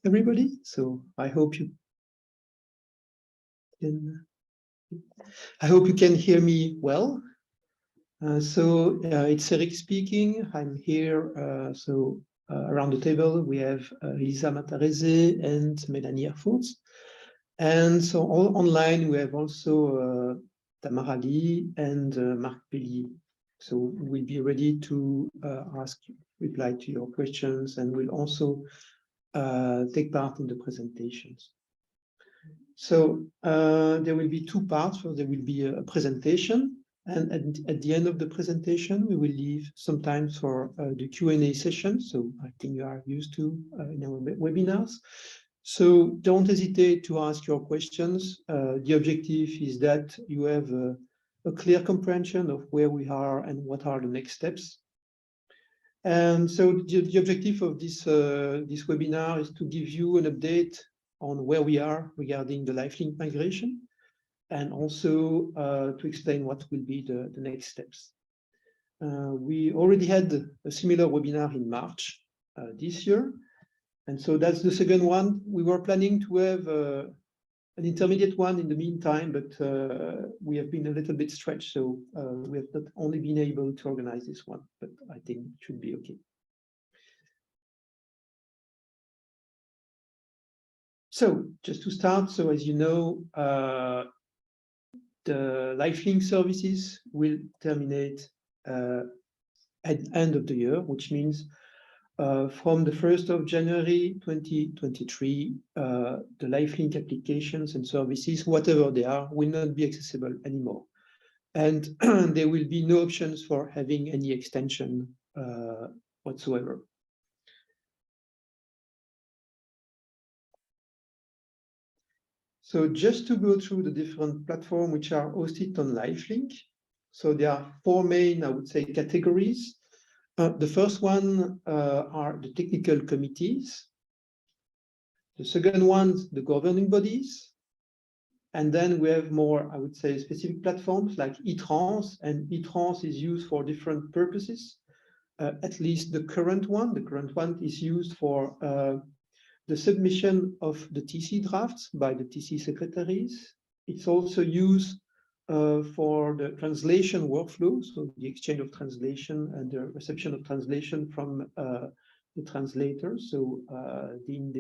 everybody. So I hope you can hear me well. It's Eric speaking. I'm here. Around the table we have Lisa Matarese and Melanie Erfurts. And so online we have also Tamara Lee and Marc Pellier. So we'll be ready to reply to your questions, and we'll also take part in the presentations. So there will be two parts. So there will be a presentation, and at the end of the presentation, we will leave some time for the Q&A session. So I think you are used to in our webinars. So don't hesitate to ask your questions. The objective is that you have a clear comprehension of where we are and what are the next steps. And so the objective of this webinar is to give you an update on where we are regarding the Livelink migration, and also to explain what will be the next steps. We already had a similar webinar in March this year, and so that's the second one. We were planning to have an intermediate one in the meantime, but we have been a little bit stretched, so we have not only been able to organize this one, but I think it should be okay. So just to start, so as you know, the Livelink services will terminate at the end of the year, which means from the 1st of January 2023, the Livelink applications and services, whatever they are, will not be accessible anymore. And there will be no options for having any extension whatsoever. So just to go through the different platforms which are hosted on Livelink. So there are four main, I would say, categories. The first one are the technical committees. The second one, the governing bodies. And then we have more, I would say, specific platforms like eTrans, and eTrans is used for different purposes. At least the current one is used for the submission of the TC drafts by the TC secretaries. It's also used for the translation workflow, so the exchange of translation and the reception of translation from the translators, so DIN,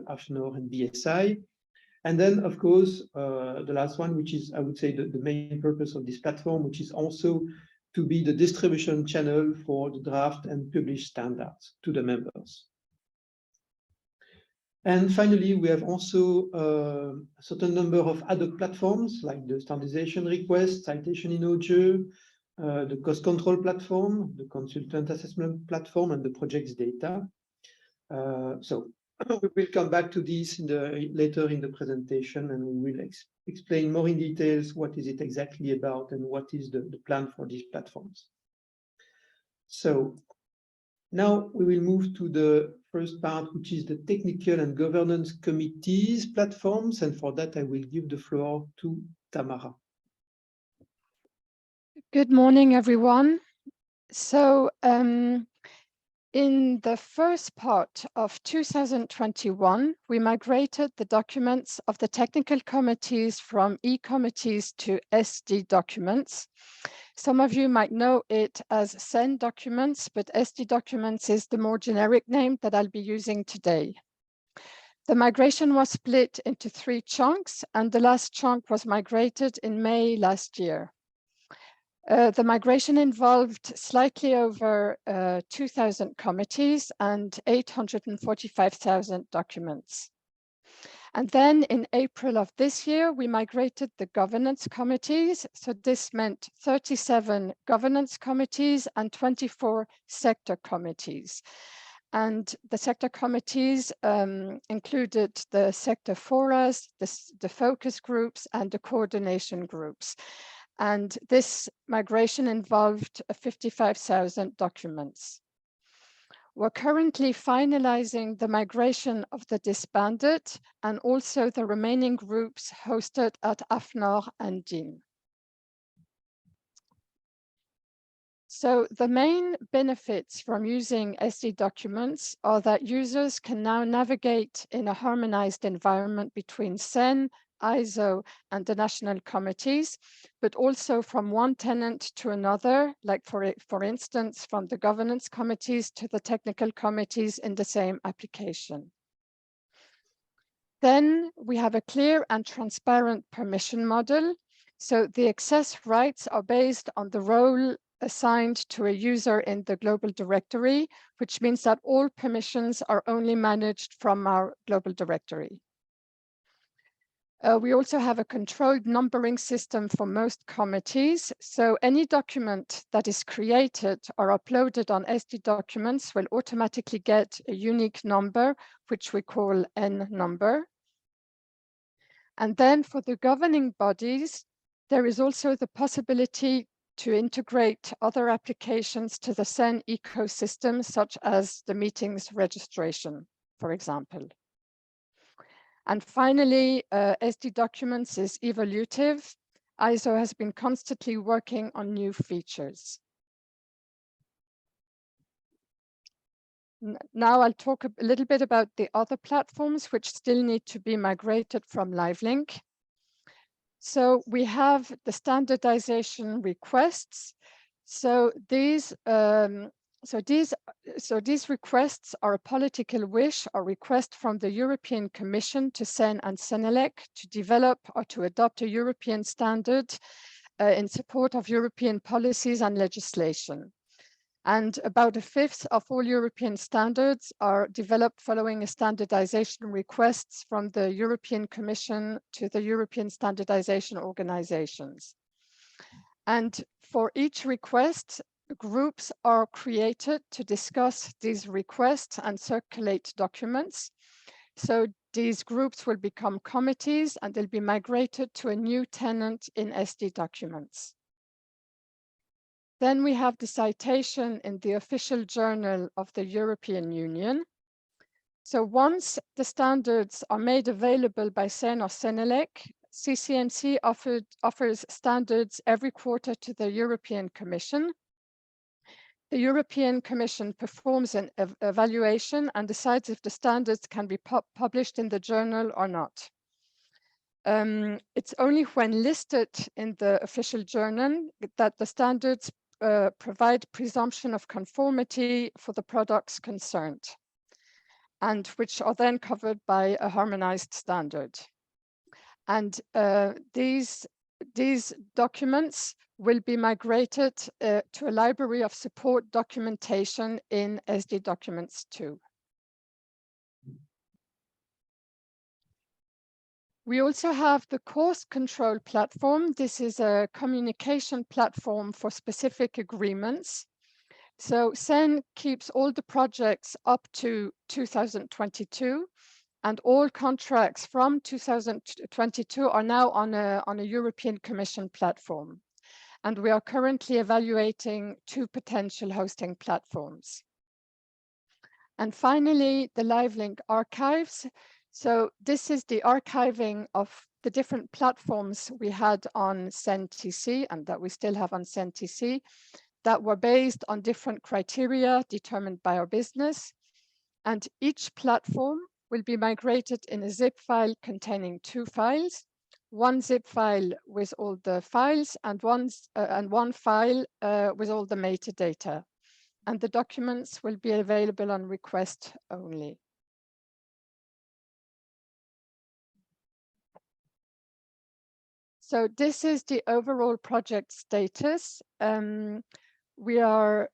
AFNOR, and BSI. And then, of course, the last one, which is, I would say, the main purpose of this platform, which is also to be the distribution channel for the draft and published standards to the members. And finally, we have also a certain number of other platforms like the Standardization Requests, Citation in OJE, the Cost Control Platform, the Consultant Assessment Platform, and the PROJEXDATA. So we will come back to this later in the presentation, and we will explain more in details what is it exactly about and what is the plan for these platforms. So now we will move to the first part, which is the technical and governance committees platforms. And for that, I will give the floor to Tamara. Good morning, everyone. So in the first part of 2021, we migrated the documents of the technical committees from e-committees to SD documents. Some of you might know it as SEND documents, but SD documents is the more generic name that I'll be using today. The migration was split into 3 chunks, and the last chunk was migrated in May last year. The migration involved slightly over 2,000 committees and 845,000 documents. And then in April of this year, we migrated the governance committees. So this meant 37 governance committees and 24 sector committees. And the sector committees included the sector forums, the focus groups, and the coordination groups. And this migration involved 55,000 documents. We're currently finalizing the migration of the disbanded and also the remaining groups hosted at AFNOR and DIN. So the main benefits from using SD documents are that users can now navigate in a harmonized environment between CEN, ISO, and the national committees, but also from one tenant to another, like for instance, from the governance committees to the technical committees in the same application. Then we have a clear and transparent permission model. So the access rights are based on the role assigned to a user in the global directory, which means that all permissions are only managed from our global directory. We also have a controlled numbering system for most committees. So any document that is created or uploaded on SD documents will automatically get a unique number, which we call N number. And then for the governing bodies, there is also the possibility to integrate other applications to the CEN ecosystem, such as the meetings registration, for example. And finally, SD documents is evolutive. ISO has been constantly working on new features. Now I'll talk a little bit about the other platforms which still need to be migrated from Livelink. So we have the standardization requests. So these requests are a political wish or request from the European Commission to CEN and CENELEC to develop or to adopt a European standard in support of European policies and legislation. And about a fifth of all European standards are developed following a standardization requests from the European Commission to the European standardization organizations. And for each request, groups are created to discuss these requests and circulate documents. So these groups will become committees and they'll be migrated to a new tenant in SD documents. Then we have the citation in the official journal of the European Union. So once the standards are made available by CEN or CENELEC, CCMC offers standards every quarter to the European Commission. The European Commission performs an evaluation and decides if the standards can be published in the journal or not. It's only when listed in the official journal that the standards provide presumption of conformity for the products concerned, and which are then covered by a harmonized standard. And these documents will be migrated to a library of support documentation in SD documents too. We also have the course control platform. This is a communication platform for specific agreements. So CEN keeps all the projects up to 2022, and all contracts from 2022 are now on a European Commission platform. And we are currently evaluating 2 potential hosting platforms. And finally, the Livelink archives. So this is the archiving of the different platforms we had on CEN-TC and that we still have on CEN-TC that were based on different criteria determined by our business. And each platform will be migrated in a zip file containing 2 files, one zip file with all the files and one file with all the metadata. And the documents will be available on request only. So this is the overall project status. We have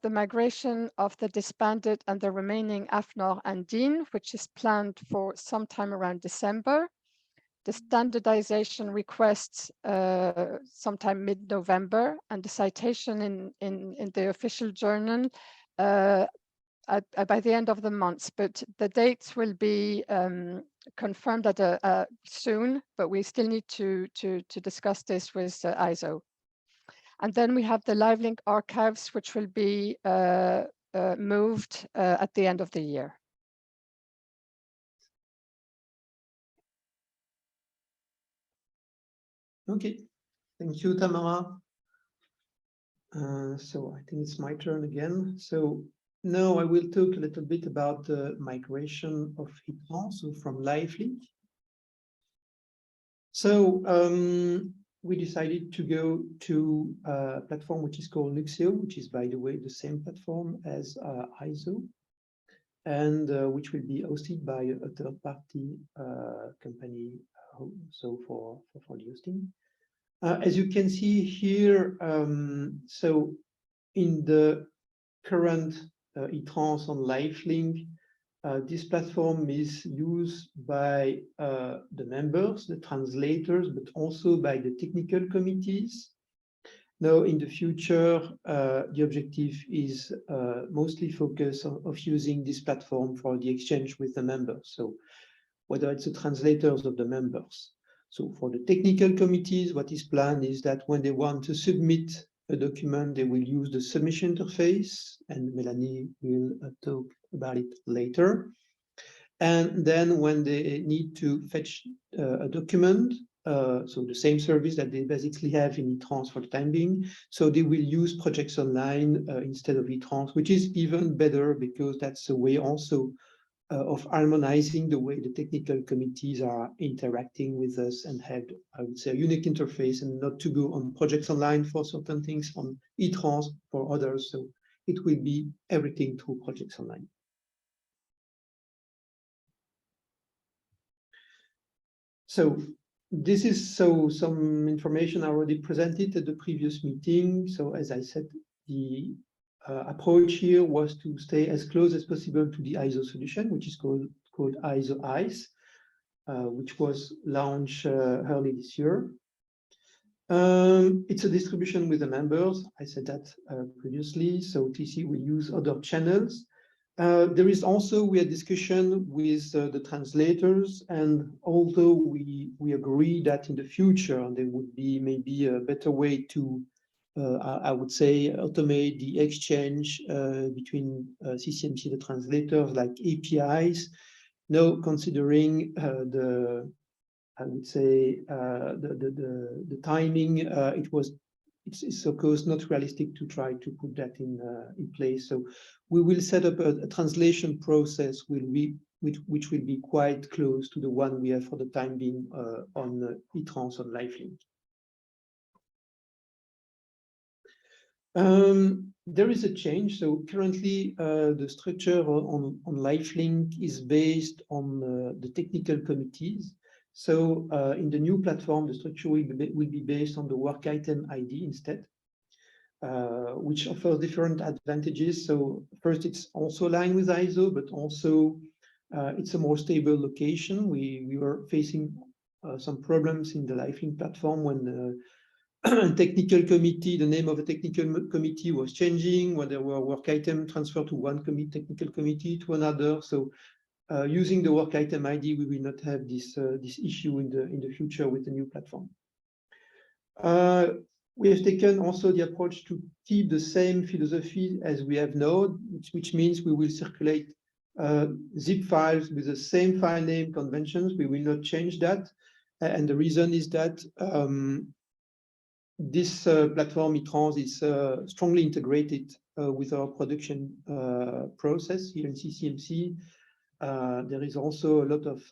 the migration of the disbanded and the remaining AFNOR and DIN, which is planned for sometime around December. The standardization requests sometime mid-November, and the citation in the official journal by the end of the month. But the dates will be confirmed soon, but we still need to discuss this with ISO. And then we have the Livelink archives, which will be moved at the end of the year. Okay, thank you, Tamara. So I think it's my turn again. So now I will talk a little bit about the migration of eTrans, so from Livelink. So we decided to go to a platform which is called Nuxeo, which is, by the way, the same platform as ISO, and which will be hosted by a third-party company, so for the hosting. As you can see here, so in the current eTrans on Livelink, this platform is used by the members, the translators, but also by the technical committees. Now, in the future, the objective is mostly focused of using this platform for the exchange with the members. So whether it's the translators of the members. So for the technical committees, what is planned is that when they want to submit a document, they will use the submission interface, and Melanie will talk about it later. And then when they need to fetch a document, so the same service that they basically have in eTrans for the time being, so they will use Projects Online instead of eTrans, which is even better because that's a way also of harmonizing the way the technical committees are interacting with us and have, I would say, a unique interface, and not to go on Projects Online for certain things, on eTrans for others. So it will be everything through Projects Online. So this is some information I already presented at the previous meeting. So as I said, the approach here was to stay as close as possible to the ISO solution, which is called ISO ICE, which was launched early this year. It's a distribution with the members. I said that previously. So TC will use other channels. There is also a discussion with the translators, and although we agree that in the future there would be maybe a better way to, I would say, automate the exchange between CCMC, the translators, like APIs. Now, considering I would say the timing, it's of course not realistic to try to put that in place. So we will set up a translation process which will be quite close to the one we have for the time being on eTrans on Livelink. There is a change. So currently, the structure on Livelink is based on the technical committees. So in the new platform, the structure will be based on the work item ID instead, which offers different advantages. So first, it's also aligned with ISO, but also it's a more stable location. We were facing some problems in the Livelink platform when technical committee, the name of the technical committee was changing, when there were work item transferred to one technical committee to another. So using the work item ID, we will not have this issue in the future with the new platform. We have taken also the approach to keep the same philosophy as we have now, which means we will circulate zip files with the same file name conventions. We will not change that. And the reason is that this platform eTrans is strongly integrated with our production process here in CCMC. There is also a lot of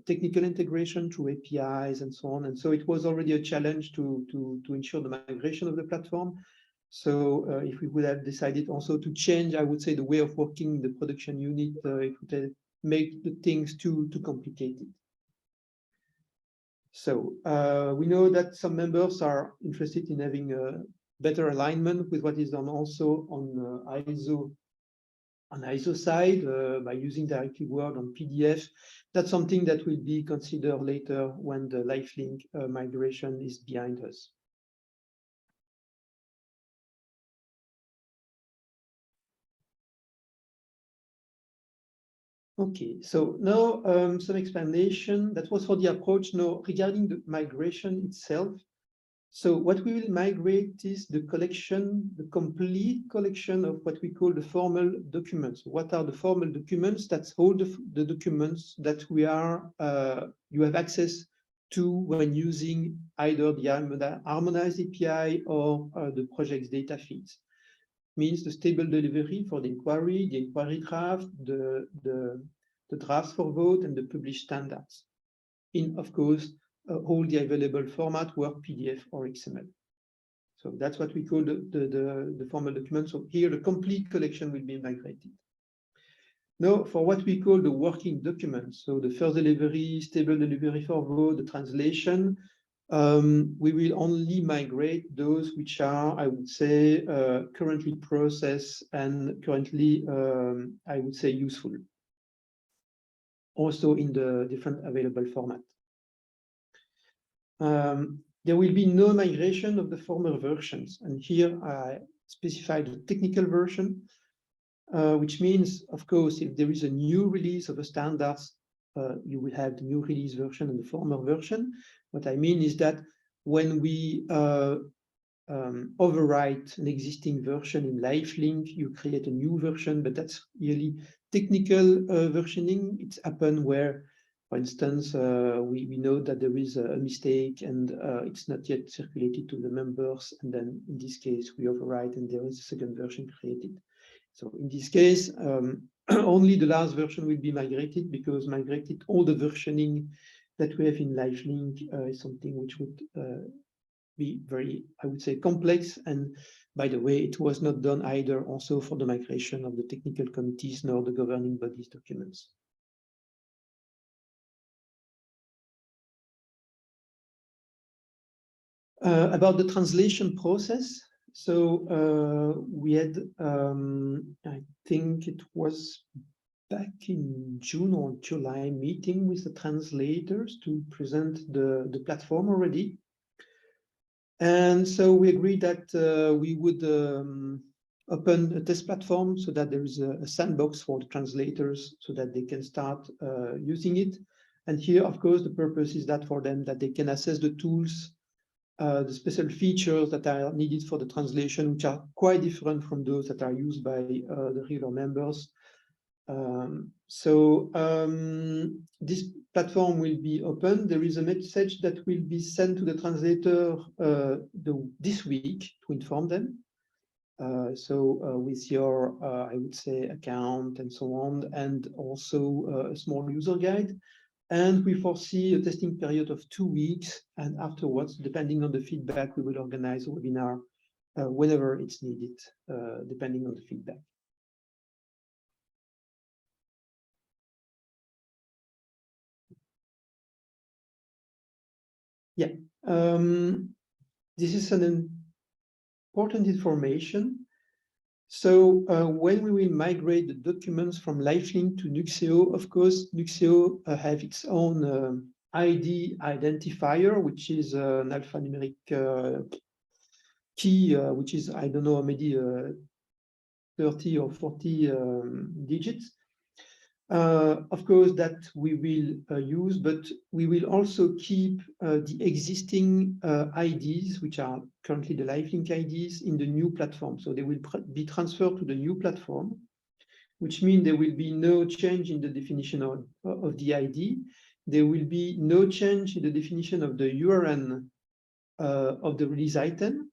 technical integration through APIs and so on. And so it was already a challenge to ensure the migration of the platform. So if we would have decided also to change, I would say, the way of working in the production unit, it would have made the things too complicated. So we know that some members are interested in having a better alignment with what is done also on ISO side by using directive Word on PDF. That's something that will be considered later when the Livelink migration is behind us. Okay, so now some explanation. That was for the approach. Now, regarding the migration itself, so what we will migrate is the collection, the complete collection of what we call the formal documents. What are the formal documents? That's all the documents that we are, you have access when using either the harmonized API or the PROJECTSDATA feeds. Means the stable delivery for the inquiry draft, the drafts for vote, and the published standards. In, of course, all the available format, Word, PDF, or XML. So that's what we call the formal document. So here, the complete collection will be migrated. Now, for what we call the working documents, so the first delivery, stable delivery for vote, the translation, we will only migrate those which are, I would say, currently processed and currently, I would say, useful. Also in the different available format. There will be no migration of the former versions. And here I specify the technical version, which means, of course, if there is a new release of a standards, you will have the new release version and the former version. What I mean is that when we overwrite an existing version in Livelink, you create a new version, but that's really technical versioning. It's happened where, for instance, we know that there is a mistake and it's not yet circulated to the members. And then in this case, we overwrite and there is a second version created. So in this case, only the last version will be migrated, because migrated all the versioning that we have in Livelink is something which would be very, I would say, complex. And by the way, it was not done either also for the migration of the technical committees nor the governing bodies documents. About the translation process. So we had, I think it was back in June or July, meeting with the translators to present the platform already. And so we agreed that we would open a test platform so that there is a sandbox for the translators so that they can start using it. And here, of course, the purpose is that for them that they can assess the tools, the special features that are needed for the translation, which are quite different from those that are used by the regular members. This platform will be open. There is a message that will be sent to the translator this week to inform them. With your, I would say, account and so on, and also a small user guide. And we foresee a testing period of 2 weeks. And afterwards, depending on the feedback, we will organize a webinar whenever it's needed, depending on the feedback. Yeah, this is an important information. So when we will migrate the documents from Livelink to Nuxeo, of course, Nuxeo have its own ID identifier, which is an alphanumeric key, which is, I don't know, maybe 30 or 40 digits. Of course, that we will use, but we will also keep the existing IDs, which are currently the Livelink IDs, in the new platform. So they will be transferred to the new platform, which means there will be no change in the definition of the ID. There will be no change in the definition of the URL of the release item,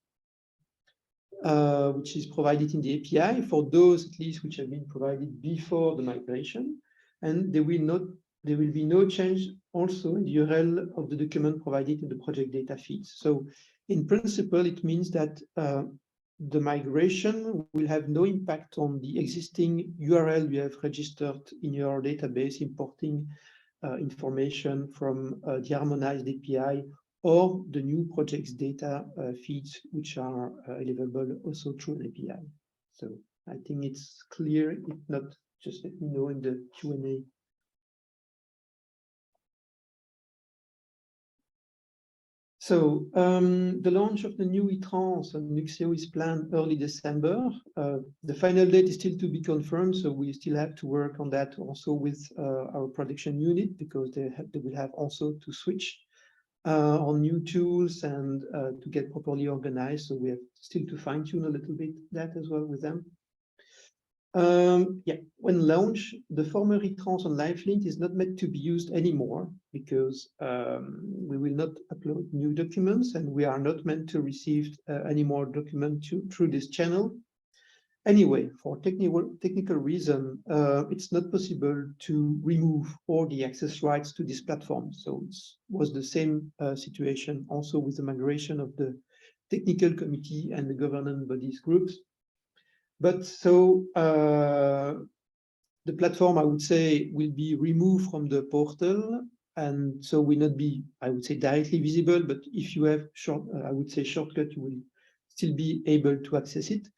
which is provided in the API for those, at least, which have been provided before the migration. And there will be no change also in the URL of the document provided in the PROJECTDATA feeds. So in principle, it means that the migration will have no impact on the existing URL you have registered in your database, importing information from the harmonized API or the new PROJECTSDATA feeds, which are available also through an API. So I think it's clear. If not, just let me know in the Q&A. So the launch of the new eTrans on Nuxeo is planned early December. The final date is still to be confirmed, so we still have to work on that also with our production unit, because they will have also to switch on new tools and to get properly organized. So we have still to fine-tune a little bit that as well with them. Yeah, when launched, the former eTrans on Livelink is not meant to be used anymore because we will not upload new documents and we are not meant to receive any more documents through this channel. Anyway, for technical reason, it's not possible to remove all the access rights to this platform. So it was the same situation also with the migration of the technical committee and the governance bodies groups. But so the platform, I would say, will be removed from the portal, and so will not be, I would say, directly visible. But if you have I would say shortcut, you will still be able to access it.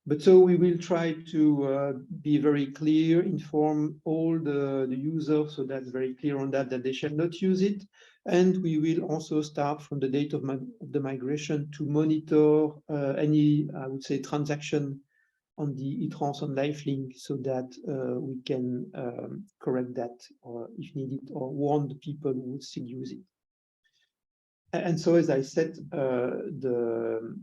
But so we will try to be very clear, inform all the users, so that's very clear on that they shall not use it. And we will also start from the date of the migration to monitor any, I would say, transaction on the eTrans on Livelink, so that we can correct that or if needed, or warn the people who would still use it. And so, as I said, the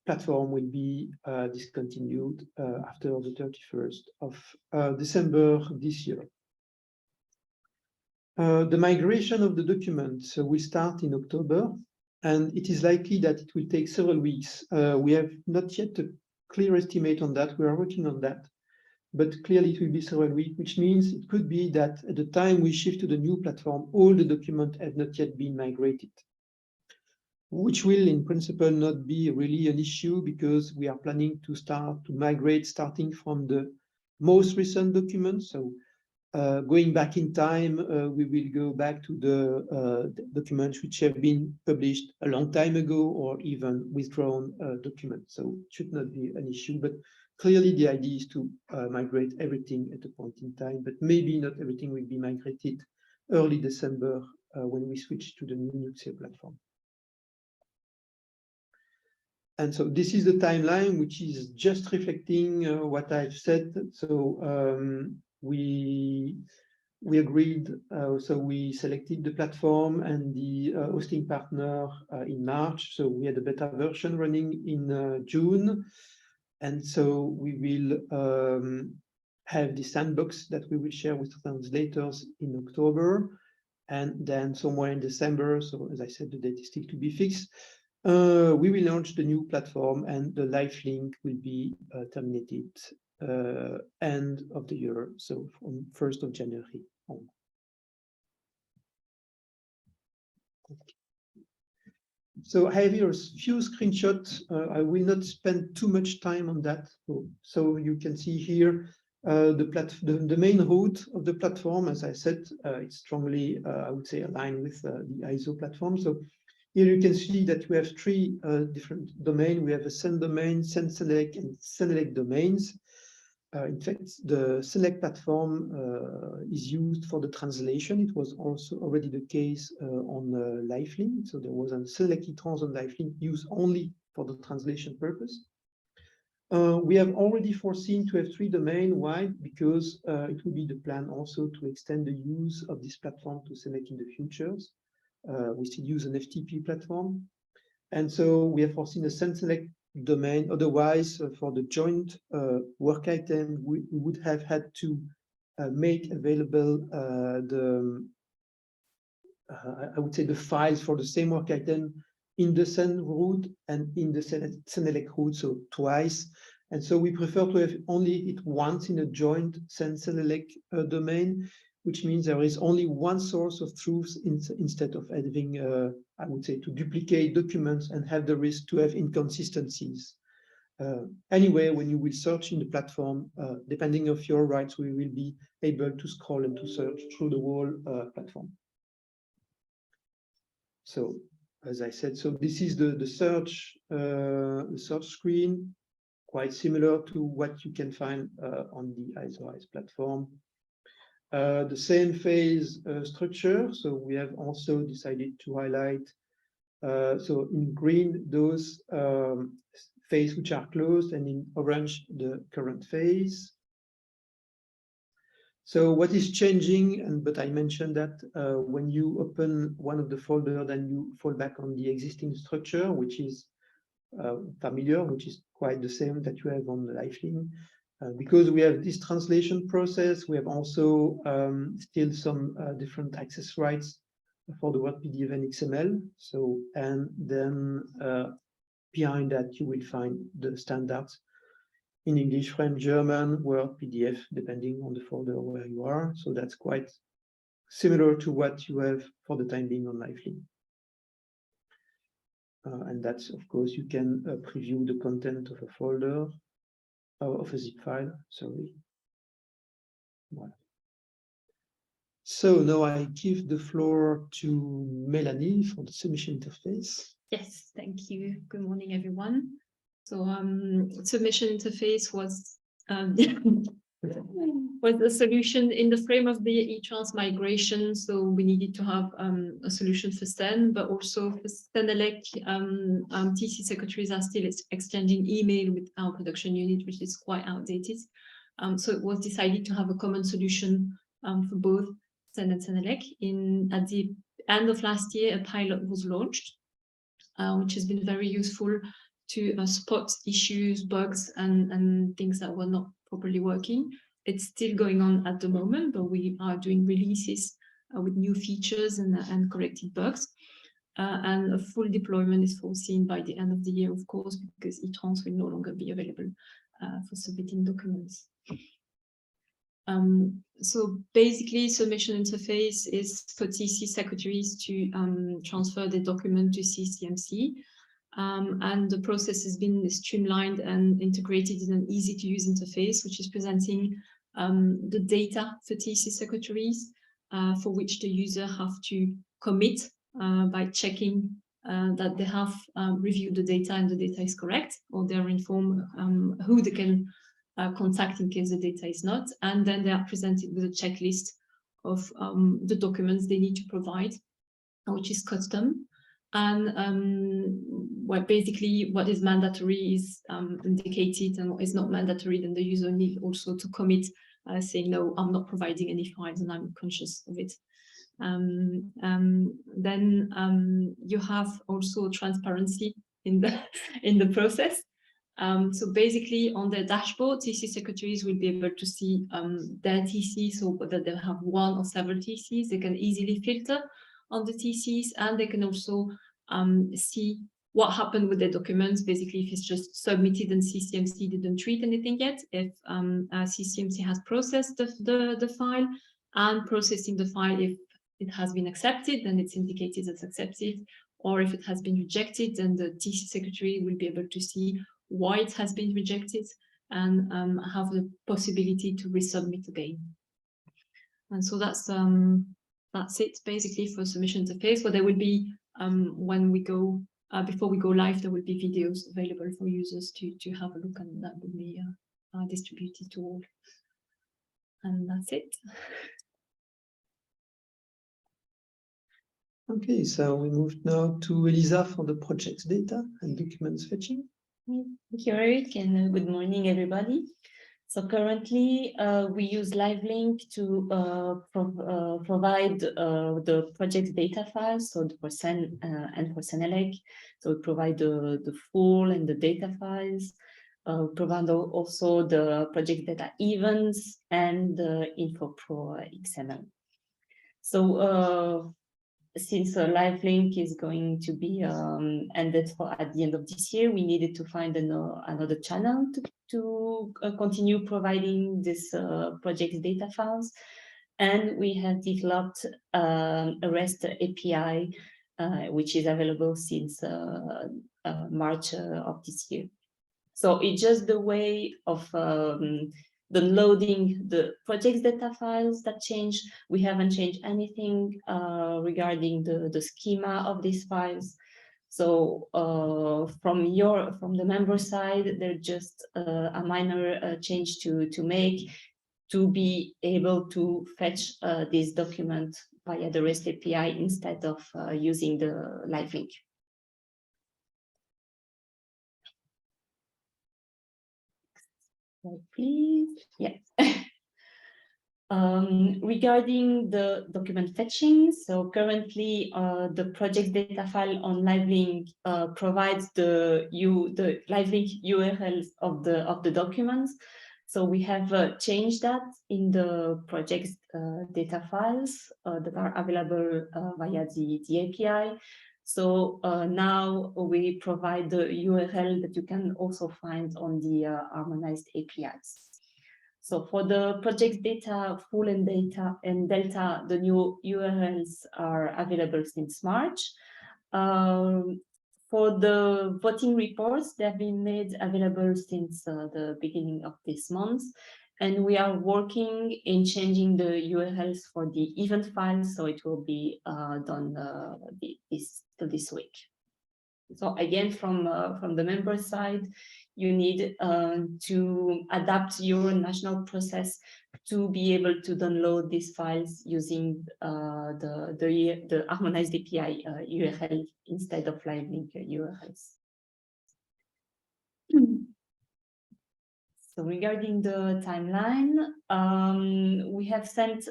platform will be discontinued after the 31st of December this year. The migration of the documents will start in October, and it is likely that it will take several weeks. We have not yet a clear estimate on that. We are working on that, but clearly it will be several weeks, which means it could be that at the time we shift to the new platform, all the documents have not yet been migrated, which will in principle not be really an issue because we are planning to start to migrate starting from the most recent documents. So going back in time, we will go back to the documents which have been published a long time ago or even withdrawn documents. So it should not be an issue, but clearly the idea is to migrate everything at a point in time, but maybe not everything will be migrated early December when we switch to the new Nuxia platform. And so this is the timeline, which is just reflecting what I've said. So we agreed, so we selected the platform and the hosting partner in March. So we had a beta version running in June. And so we will have the sandbox that we will share with translators in October. And then somewhere in December, so as I said, the date is still to be fixed, we will launch the new platform and the Livelink will be terminated end of the year, so from 1st of January on. Okay. So I have here a few screenshots. I will not spend too much time on that. So you can see here the main route of the platform. As I said, it's strongly, I would say, aligned with the ISO platform. So here you can see that we have three different domains. We have a send domain, send select, and select domains. In fact, the select platform is used for the translation. It was also already the case on Livelink. So there was a select eTrans on Livelink used only for the translation purpose. We have already foreseen to have three domains. Why? Because it will be the plan also to extend the use of this platform to select in the futures. We still use an FTP platform. And so we have foreseen a send select domain. Otherwise, for the joint work item, we would have had to make available I would say the files for the same work item in the send route and in the send select route, so twice. And so we prefer to have only it once in a joint send select domain, which means there is only one source of truth instead of having, I would say, to duplicate documents and have the risk to have inconsistencies. Anyway, when you will search in the platform, depending on your rights, we will be able to scroll and to search through the whole platform. So, as I said, so this is the search screen, quite similar to what you can find on the ISO platform. The same phase structure. So we have also decided to highlight, so in green, those phases which are closed, and in orange, the current phase. So what is changing, but I mentioned that when you open one of the folders, then you fall back on the existing structure, which is familiar, which is quite the same that you have on the Livelink. Because we have this translation process, we have also still some different access rights for the Word PDF and XML. So, and then behind that, you will find the standards in English, French, German, Word, PDF, depending on the folder where you are. So that's quite similar to what you have for the time being on Livelink. And that's, of course, you can preview the content of a folder, of a zip file, sorry. Voilà. So now I give the floor to Melanie for the submission interface. Yes, thank you. Good morning, everyone. So submission interface was was a solution in the frame of the eTrans migration. So we needed to have a solution for STEM, but also for Standelec, TC secretaries are still exchanging email with our production unit, which is quite outdated. So it was decided to have a common solution for both STEM and Standelec. At the end of last year, a pilot was launched, which has been very useful to spot issues, bugs, and things that were not properly working. It's still going on at the moment, but we are doing releases with new features and corrected bugs. And a full deployment is foreseen by the end of the year, of course, because eTrans will no longer be available for submitting documents. So basically, submission interface is for TC secretaries to transfer the document to CCMC. And the process has been streamlined and integrated in an easy-to-use interface, which is presenting the data for TC secretaries, for which the user have to commit by checking that they have reviewed the data and the data is correct, or they're informed who they can contact in case the data is not. And then they are presented with a checklist of the documents they need to provide, which is custom. And basically what is mandatory is indicated, and what is not mandatory, then the user needs also to commit, saying, no, I'm not providing any files and I'm conscious of it. Then you have also transparency in the process. So basically on their dashboard, TC secretaries will be able to see their TC, so whether they have one or several TCs, they can easily filter on the TCs, and they can also see what happened with the documents. Basically, if it's just submitted and CCMC didn't treat anything yet, if CCMC has processed the file and processing the file, if it has been accepted, then it's indicated as accepted, or if it has been rejected, then the TC secretary will be able to see why it has been rejected and have the possibility to resubmit again. And so that's it basically for submission interface. But there will be when we go before we go live, there will be videos available for users to have a look, and that will be distributed to all. And that's it. Okay, so we moved now to Elisa for the project's data and documents fetching. Thank you, Eric, and good morning, everybody. So currently, we use Livelink to provide the project data files, so for SEN and for Senelec. So we provide the full and the data files. Provide also the project data events and the info pro XML. So since Livelink is going to be ended at the end of this year, we needed to find another channel to continue providing this project data files. And we have developed a REST API, which is available since March of this year. So it's just the way of downloading the project data files that change. We haven't changed anything regarding the schema of these files. So from the member side, there's just a minor change to make to be able to fetch this document via the REST API instead of using the Livelink. Please, yes. Regarding the document fetching, so currently the project data file on Livelink provides the Livelink URLs of the documents, So we have changed that in the project data files that are available via the API. So now we provide the URL that you can also find on the harmonized APIs. So for the project data, full and delta, the new URLs are available since March. For the voting reports, they have been made available since the beginning of this month. And we are working in changing the URLs for the event files, so it will be done this week. So again, from the member side, you need to adapt your national process to be able to download these files using the harmonized API URL instead of Livelink URLs. So regarding the timeline, we have sent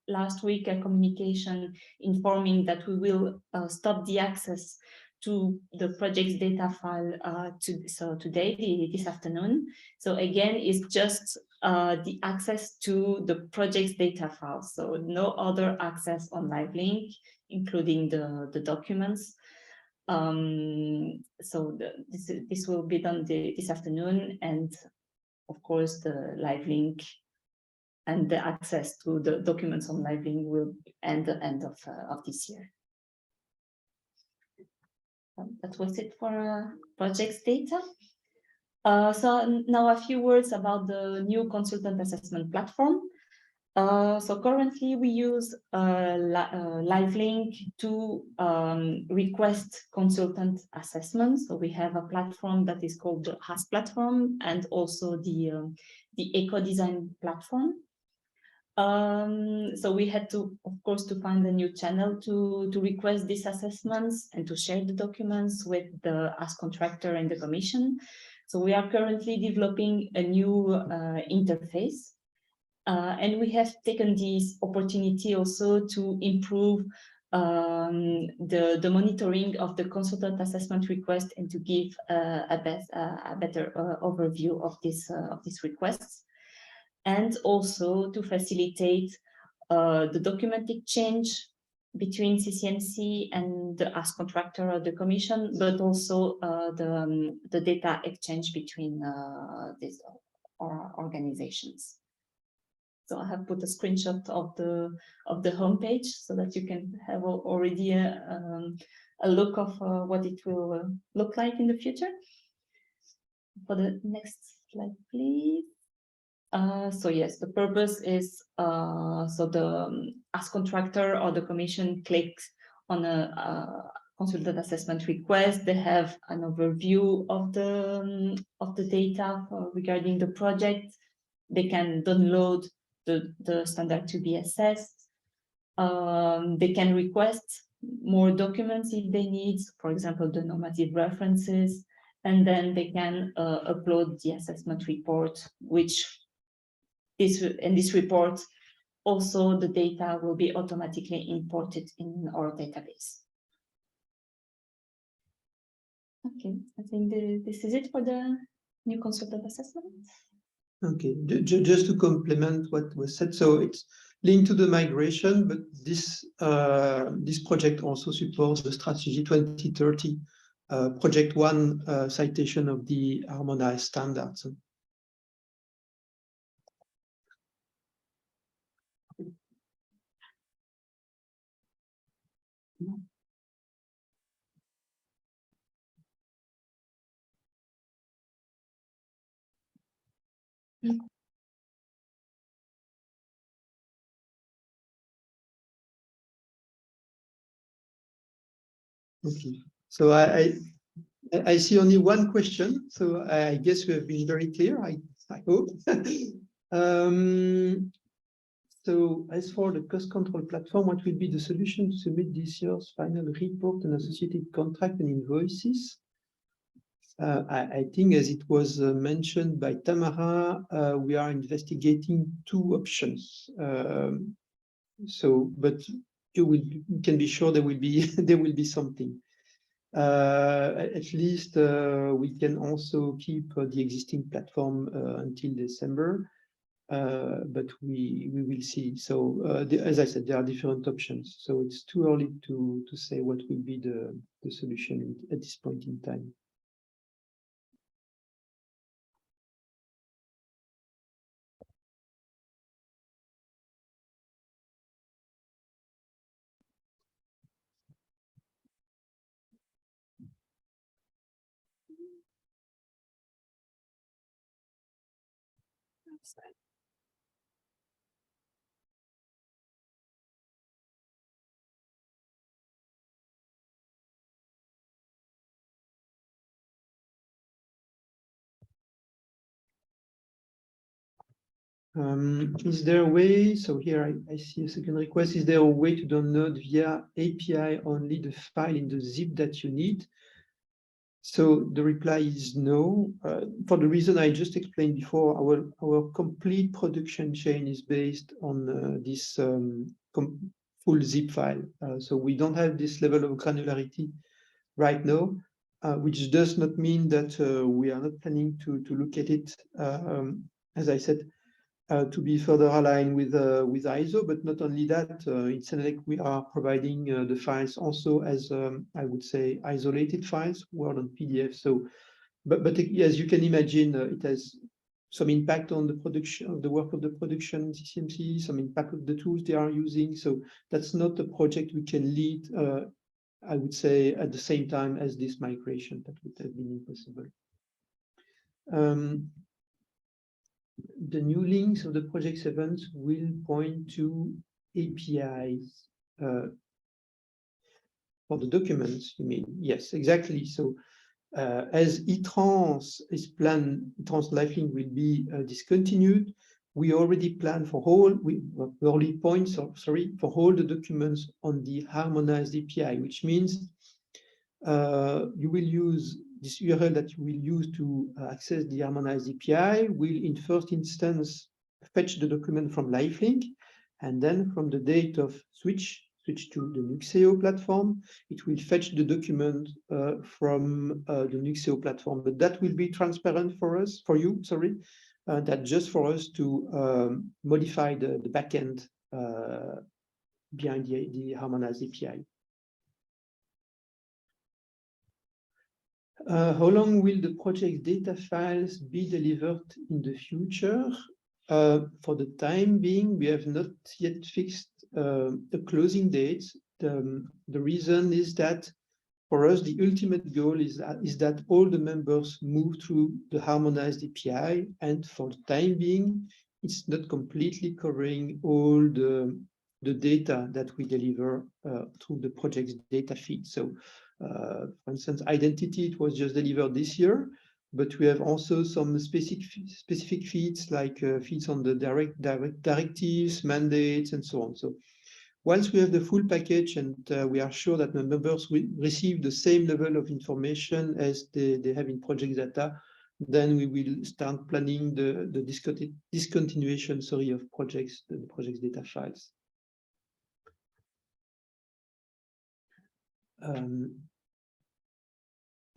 last week a communication informing that we will stop the access to the project's data file today, this afternoon. So again, it's just the access to the project's data file. So no other access on Livelink, including the documents. So this will be done this afternoon, and of course the Livelink and the access to the documents on Livelink will end the end of this year. That was it for projects data. So now a few words about the new consultant assessment platform. So currently we use Livelink to request consultant assessments. So we have a platform that is called the HAS platform and also the eco-design platform. So we had to, of course, to find a new channel to request these assessments and to share the documents with the HAS contractor and the commission. So we are currently developing a new interface. And we have taken this opportunity also to improve the monitoring of the consultant assessment request and to give a better overview of these requests, and also to facilitate the document exchange between CCMC and the HAS contractor or the commission, but also the data exchange between these organizations. So I have put a screenshot of the homepage so that you can have already a look of what it will look like in the future. For the next slide, please. So yes, the purpose is so the HAS contractor or the commission clicks on a consultant assessment request. They have an overview of the data regarding the project. They can download the standard to be assessed. They can request more documents if they need, for example, the normative references, and then they can upload the assessment report, which in this report, also the data will be automatically imported in our database. Okay, I think this is it for the new consultant assessment. Okay, just to complement what was said, so it's linked to the migration, but this project also supports the strategy 2030, project 1 citation of the harmonized standards. Okay, so I see only one question, so I guess we have been very clear, I hope. So as for the cost control platform, what will be the solution to submit this year's final report and associated contract and invoices? I think, as it was mentioned by Tamara, we are investigating 2 options. So, but you can be sure there will be something. At least we can also keep the existing platform until December, but we will see. So as I said, there are different options. So it's too early to say what will be the solution at this point in time. Is there a way, so here I see a second request, is there a way to download via API only the file in the zip that you need? So the reply is no, for the reason I just explained before. Our complete production chain is based on this full zip file. So we don't have this level of granularity right now, which does not mean that we are not planning to look at it, as I said, to be further aligned with ISO, but not only that, in Senelec we are providing the files also as I would say isolated files, Word and PDF. So, but as you can imagine, it has some impact on the production, the work of the production CCMC, some impact of the tools they are using. So that's not a project we can lead, I would say, at the same time as this migration. That would have been impossible. The new links of the project events will point to APIs for the documents, you mean? Yes, exactly. So as eTrans is planned, eTrans Livelink will be discontinued. We already plan for all, early points, for all the documents on the harmonized API, which means you will use this URL that you will use to access the harmonized API will in first instance fetch the document from Livelink, and then from the date of switch to the Nuxeo platform, it will fetch the document from the Nuxeo platform. But that will be transparent for you, that just for us to modify the backend behind the harmonized API. How long will the project data files be delivered in the future? For the time being, we have not yet fixed the closing date. The reason is that for us, the ultimate goal is that all the members move through the harmonized API, and for the time being, it's not completely covering all the data that we deliver through the project's data feed. So for instance, identity, it was just delivered this year, but we have also some specific feeds like feeds on the directives, mandates, and so on. So once we have the full package and we are sure that the members will receive the same level of information as they have in PROJECTDATA, then we will start planning the discontinuation, of projects, the project's data files.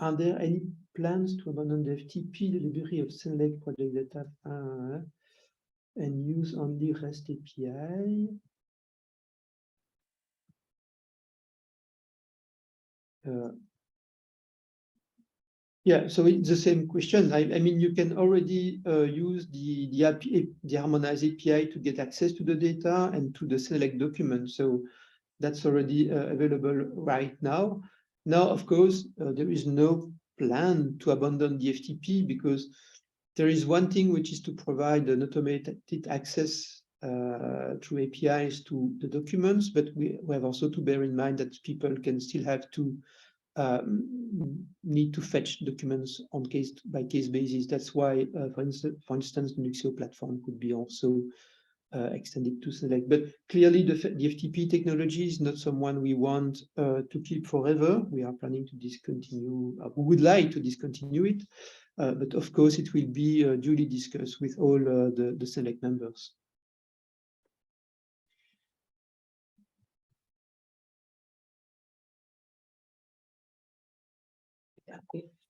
Are there any plans to abandon the FTP delivery of Senelec PROJECTDATA and use only REST API? Yeah, so it's the same question. I mean, you can already use the harmonized API to get access to the data and to the Senelec document. So that's already available right now. Now, of course, there is no plan to abandon the FTP because there is one thing which is to provide an automated access through APIs to the documents, but we have also to bear in mind that people can still have to need to fetch documents on case-by-case basis. That's why, for instance, the Nuxeo platform could be also extended to Senelec. But clearly, the FTP technology is not someone we want to keep forever. We are planning to discontinue. We would like to discontinue it, but of course, it will be duly discussed with all the Senelec members.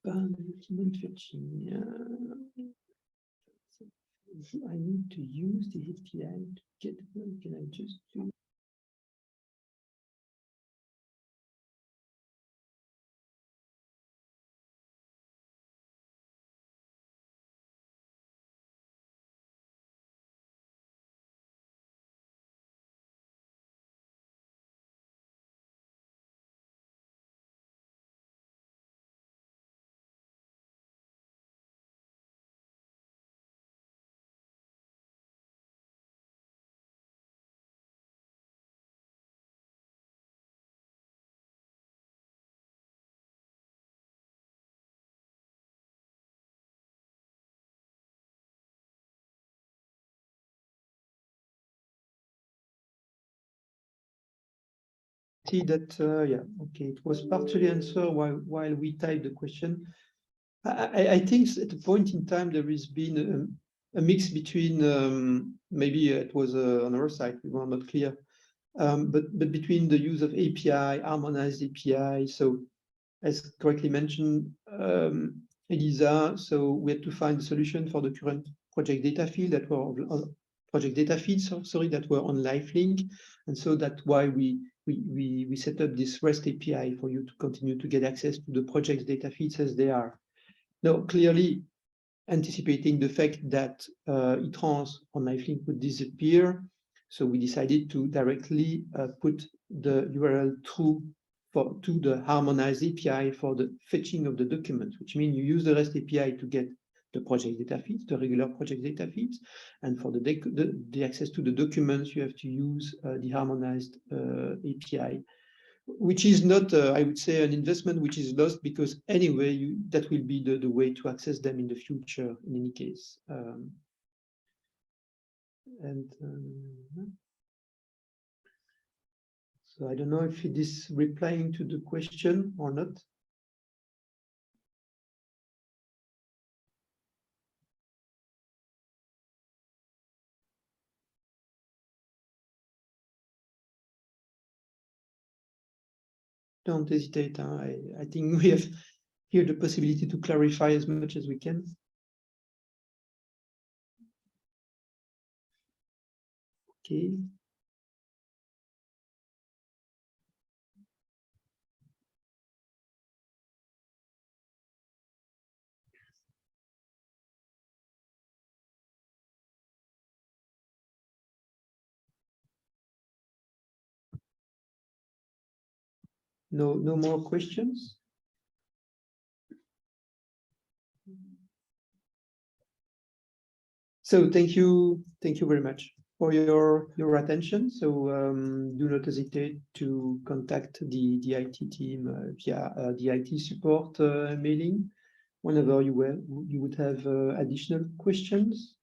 Document fetching. I need to use the API to get. Can I just do? See that, yeah, okay, it was partially answered while we typed the question. I think at a point in time there has been a mix between maybe it was on our side, we were not clear, but between the use of API, harmonized API. So as correctly mentioned, Elisa, so we had to find a solution for the current project data field that were project data feeds, sorry, that were on Livelink, and so that's why we set up this REST API for you to continue to get access to the project data feeds as they are. Now, clearly anticipating the fact that eTrans on Livelink would disappear, so we decided to directly put the URL to the harmonized API for the fetching of the documents, which means you use the REST API to get the project data feeds, the regular project data feeds, and for the access to the documents, you have to use the harmonized API, which is not, I would say, an investment which is lost, because anyway, that will be the way to access them in the future, in any case. So I don't know if it is replying to the question or not. Don't hesitate. I think we have here the possibility to clarify as much as we can. Okay. No more questions. So thank you very much for your attention. So do not hesitate to contact the IT team via the IT support mailing whenever you would have additional questions.